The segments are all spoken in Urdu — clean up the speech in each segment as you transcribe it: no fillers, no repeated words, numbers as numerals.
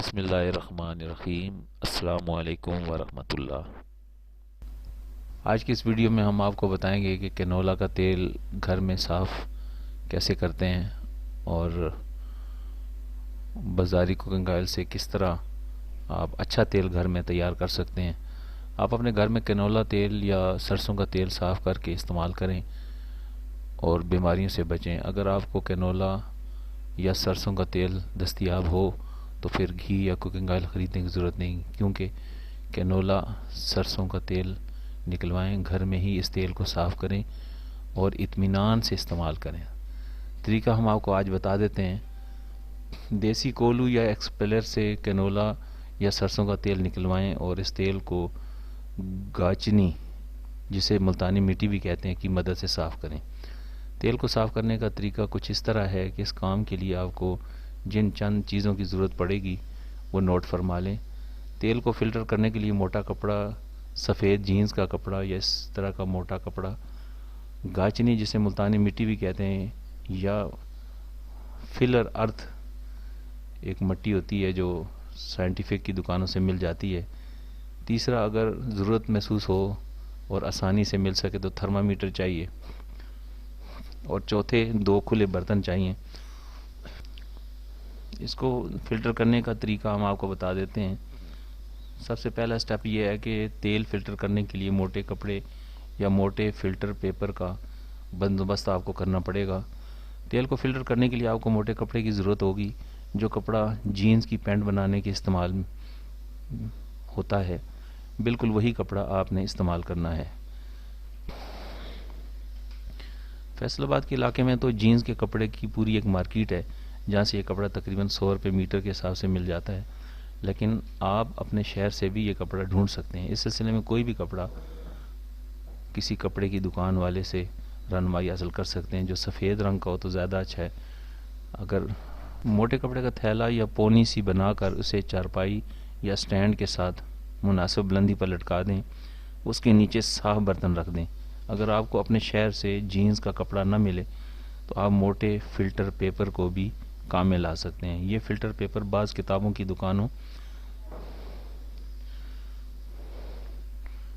بسم اللہ الرحمن الرحیم۔ السلام علیکم ورحمۃ اللہ۔ آج کی اس ویڈیو میں ہم آپ کو بتائیں گے کہ کینولا کا تیل گھر میں صاف کیسے کرتے ہیں اور بازاری کوکنگ آئل سے کس طرح آپ اچھا تیل گھر میں تیار کر سکتے ہیں۔ آپ اپنے گھر میں کینولا تیل یا سرسوں کا تیل صاف کر کے استعمال کریں اور بیماریوں سے بچیں۔ اگر آپ کو کینولا یا سرسوں کا تیل دستیاب ہو تو پھر گھی یا کوکنگ آئل خریدنے کی ضرورت نہیں، کیونکہ کینولا سرسوں کا تیل نکلوائیں، گھر میں ہی اس تیل کو صاف کریں اور اطمینان سے استعمال کریں۔ طریقہ ہم آپ کو آج بتا دیتے ہیں۔ دیسی کولو یا ایکسپیلر سے کینولا یا سرسوں کا تیل نکلوائیں اور اس تیل کو گاچنی، جسے ملتانی مٹی بھی کہتے ہیں، کی مدد سے صاف کریں۔ تیل کو صاف کرنے کا طریقہ کچھ اس طرح ہے کہ اس کام کے لیے آپ کو جن چند چیزوں کی ضرورت پڑے گی وہ نوٹ فرما لیں۔ تیل کو فلٹر کرنے کے لیے موٹا کپڑا، سفید جینز کا کپڑا یا اس طرح کا موٹا کپڑا، گاچنی جسے ملتانی مٹی بھی کہتے ہیں، یا فلر ارتھ ایک مٹی ہوتی ہے جو سائنٹیفک کی دکانوں سے مل جاتی ہے۔ تیسرا، اگر ضرورت محسوس ہو اور آسانی سے مل سکے تو تھرمامیٹر چاہیے، اور چوتھے 2 کھلے برتن چاہیے۔ اس کو فلٹر کرنے کا طریقہ ہم آپ کو بتا دیتے ہیں۔ سب سے پہلا سٹیپ یہ ہے کہ تیل فلٹر کرنے کے لیے موٹے کپڑے یا موٹے فلٹر پیپر کا بندوبست آپ کو کرنا پڑے گا۔ تیل کو فلٹر کرنے کے لیے آپ کو موٹے کپڑے کی ضرورت ہوگی، جو کپڑا جینز کی پینٹ بنانے کے استعمال ہوتا ہے، بالکل وہی کپڑا آپ نے استعمال کرنا ہے۔ فیصل آباد کے علاقے میں تو جینز کے کپڑے کی پوری ایک مارکیٹ ہے، جہاں سے یہ کپڑا تقریباً 100 روپے میٹر کے حساب سے مل جاتا ہے، لیکن آپ اپنے شہر سے بھی یہ کپڑا ڈھونڈ سکتے ہیں۔ اس سلسلے میں کوئی بھی کپڑا کسی کپڑے کی دکان والے سے رہنمائی حاصل کر سکتے ہیں۔ جو سفید رنگ کا ہو تو زیادہ اچھا ہے۔ اگر موٹے کپڑے کا تھیلا یا پونی سی بنا کر اسے چارپائی یا سٹینڈ کے ساتھ مناسب بلندی پر لٹکا دیں، اس کے نیچے صاف برتن رکھ دیں۔ اگر آپ کو اپنے شہر سے جینز کا کپڑا نہ ملے تو آپ موٹے فلٹر پیپر کو بھی کام میں لا سکتے ہیں۔ یہ فلٹر پیپر بعض کتابوں کی دکانوں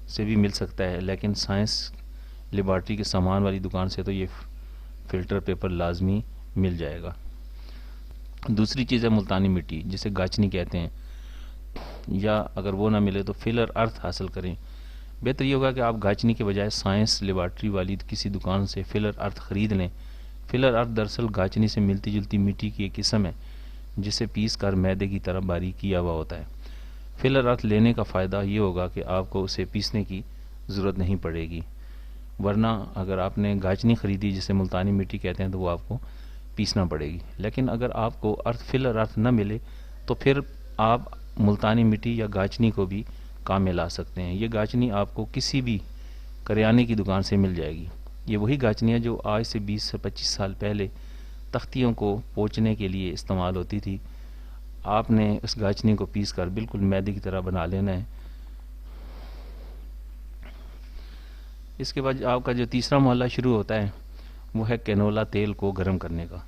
سے بھی مل سکتا ہے، لیکن سائنس لیبارٹری کے سامان والی دکان سے تو یہ فلٹر پیپر لازمی مل جائے گا۔ دوسری چیز ہے ملتانی مٹی، جسے گاچنی کہتے ہیں، یا اگر وہ نہ ملے تو فلر ارتھ حاصل کریں۔ بہتر یہ ہوگا کہ آپ گاچنی کے بجائے سائنس لیبارٹری والی کسی دکان سے فلر ارتھ خرید لیں۔ فلر ارتھ دراصل گاچنی سے ملتی جلتی مٹی کی ایک قسم ہے، جسے پیس کر میدے کی طرح باریک کیا ہوا ہوتا ہے۔ فلر ارتھ لینے کا فائدہ یہ ہوگا کہ آپ کو اسے پیسنے کی ضرورت نہیں پڑے گی، ورنہ اگر آپ نے گاچنی خریدی جسے ملتانی مٹی کہتے ہیں تو وہ آپ کو پیسنا پڑے گی۔ لیکن اگر آپ کو فلر ارتھ نہ ملے تو پھر آپ ملتانی مٹی یا گاچنی کو بھی کام میں لا سکتے ہیں۔ یہ گاچنی آپ کو کسی بھی کریانے کی دکان سے مل جائے گی۔ یہ وہی گاچنی ہے جو آج سے 20 سے 25 سال پہلے تختیوں کو پوچھنے کے لیے استعمال ہوتی تھی۔ آپ نے اس گاچنی کو پیس کر بالکل میدے کی طرح بنا لینا ہے۔ اس کے بعد آپ کا جو تیسرا مرحلہ شروع ہوتا ہے وہ ہے کینولا تیل کو گرم کرنے کا۔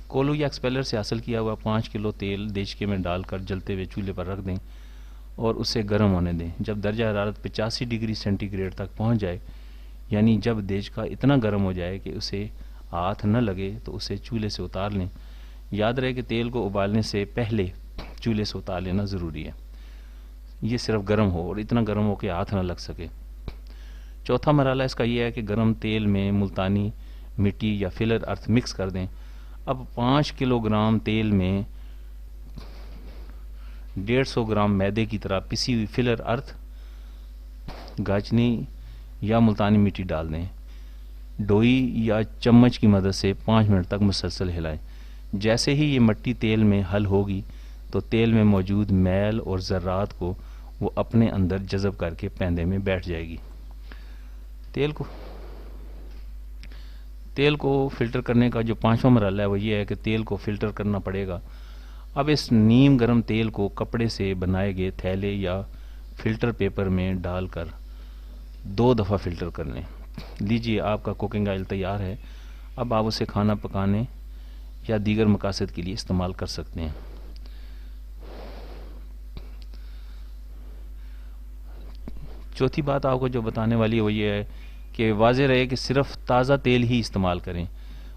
کولو یا ایکسپیلر سے حاصل کیا ہوا 5 کلو تیل دیچکے میں ڈال کر جلتے ہوئے چولہے پر رکھ دیں اور اسے گرم ہونے دیں۔ جب درجہ حرارت 85 ڈگری سینٹی گریڈ تک پہنچ جائے، یعنی جب دیچکا اتنا گرم ہو جائے کہ اسے ہاتھ نہ لگے، تو اسے چولہے سے اتار لیں۔ یاد رہے کہ تیل کو ابالنے سے پہلے چولہے سے اتار لینا ضروری ہے، یہ صرف گرم ہو اور اتنا گرم ہو کہ ہاتھ نہ لگ سکے۔ چوتھا مرحلہ اس کا یہ ہے کہ گرم تیل میں ملتانی مٹی یا فلر ارتھ مکس کر دیں۔ اب 5 کلو گرام تیل میں 150 گرام میدے کی طرح پسی ہوئی فلر ارتھ، گاچنی یا ملتانی مٹی ڈال دیں۔ ڈوئی یا چمچ کی مدد سے 5 منٹ تک مسلسل ہلائیں۔ جیسے ہی یہ مٹی تیل میں حل ہوگی تو تیل میں موجود میل اور ذرات کو وہ اپنے اندر جذب کر کے پیندے میں بیٹھ جائے گی۔ تیل کو فلٹر کرنے کا جو 5واں مرحلہ ہے وہ یہ ہے کہ تیل کو فلٹر کرنا پڑے گا۔ اب اس نیم گرم تیل کو کپڑے سے بنائے گئے تھیلے یا فلٹر پیپر میں ڈال کر 2 دفعہ فلٹر کر لیں۔ لیجیے، آپ کا کوکنگ آئل تیار ہے۔ اب آپ اسے کھانا پکانے یا دیگر مقاصد کے لیے استعمال کر سکتے ہیں۔ چوتھی بات آپ کو جو بتانے والی ہے وہ یہ ہے کہ واضح رہے کہ صرف تازہ تیل ہی استعمال کریں.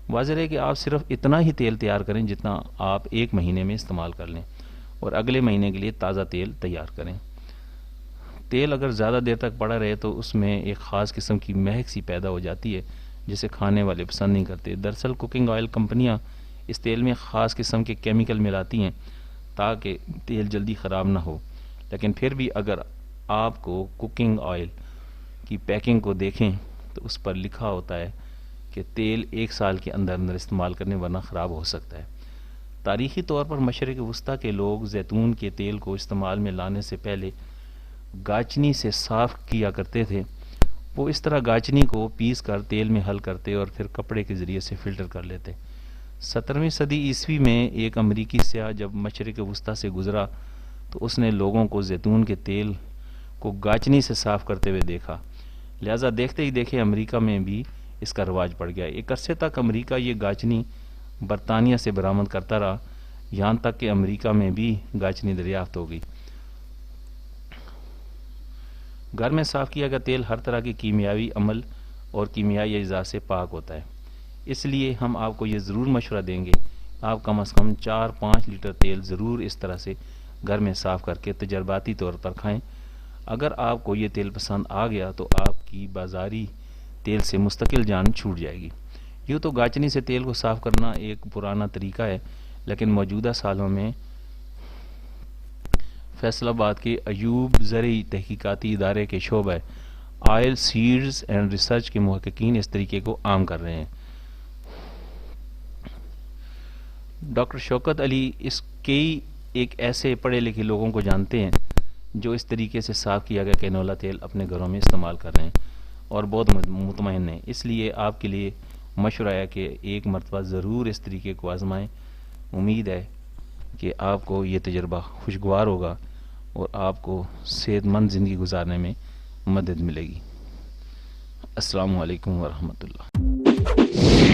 واضح رہے کہ آپ صرف اتنا ہی تیل تیار کریں جتنا آپ ایک مہینے میں استعمال کر لیں، اور اگلے مہینے کے لیے تازہ تیل تیار کریں. تیل اگر زیادہ دیر تک پڑا رہے تو اس میں ایک خاص قسم کی مہک سی پیدا ہو جاتی ہے جسے کھانے والے پسند نہیں کرتے. دراصل کوکنگ آئل کمپنیاں اس تیل میں خاص قسم کے کیمیکل ملاتی ہیں تاکہ تیل جلدی خراب نہ ہو. لیکن پھر بھی اگر آپ کو کوکنگ آئل کی پیکنگ کو دیکھیں تو اس پر لکھا ہوتا ہے کہ تیل 1 سال کے اندر استعمال کرنے ورنہ خراب ہو سکتا ہے. تاریخی طور پر مشرق وسطیٰ کے لوگ زیتون کے تیل کو استعمال میں لانے سے پہلے گاچنی سے صاف کیا کرتے تھے. وہ اس طرح گاچنی کو پیس کر تیل میں حل کرتے اور پھر کپڑے کے ذریعے سے فلٹر کر لیتے. 17ویں صدی عیسوی میں ایک امریکی سیاح جب مشرق وسطیٰ سے گزرا تو اس نے لوگوں کو زیتون کے تیل کو گاچنی سے صاف کرتے ہوئے دیکھا. لہٰذا دیکھتے ہی دیکھے امریکہ میں بھی اس کا رواج پڑ گیا. ایک عرصے تک امریکہ یہ گاچنی برطانیہ سے برآمد کرتا رہا، یہاں تک کہ امریکہ میں بھی گاچنی دریافت ہو گئی. گھر میں صاف کیا گیا تیل ہر طرح کی کیمیاوی عمل اور کیمیائی اجزاء سے پاک ہوتا ہے. اس لیے ہم آپ کو یہ ضرور مشورہ دیں گے آپ کم از کم 4-5 لیٹر تیل ضرور اس طرح سے گھر میں صاف کر کے تجرباتی طور پر کھائیں. اگر آپ کو یہ تیل پسند آ گیا تو آپ کی بازاری تیل سے مستقل جان چھوٹ جائے گی. یوں تو گاچنی سے تیل کو صاف کرنا ایک پرانا طریقہ ہے، لیکن موجودہ سالوں میں فیصل آباد کے ایوب زرعی تحقیقاتی ادارے کے شعبہ آئل سیڈز اینڈ ریسرچ کے محققین اس طریقے کو عام کر رہے ہیں. ڈاکٹر شوکت علی کئی ایک ایسے پڑھے لکھے لوگوں کو جانتے ہیں جو اس طریقے سے صاف کیا گیا کینولا تیل اپنے گھروں میں استعمال کر رہے ہیں اور بہت مطمئن ہیں. اس لیے آپ کے لیے مشورہ ہے کہ ایک مرتبہ ضرور اس طریقے کو آزمائیں. امید ہے کہ آپ کو یہ تجربہ خوشگوار ہوگا اور آپ کو صحت مند زندگی گزارنے میں مدد ملے گی. السلام علیکم ورحمۃ اللہ.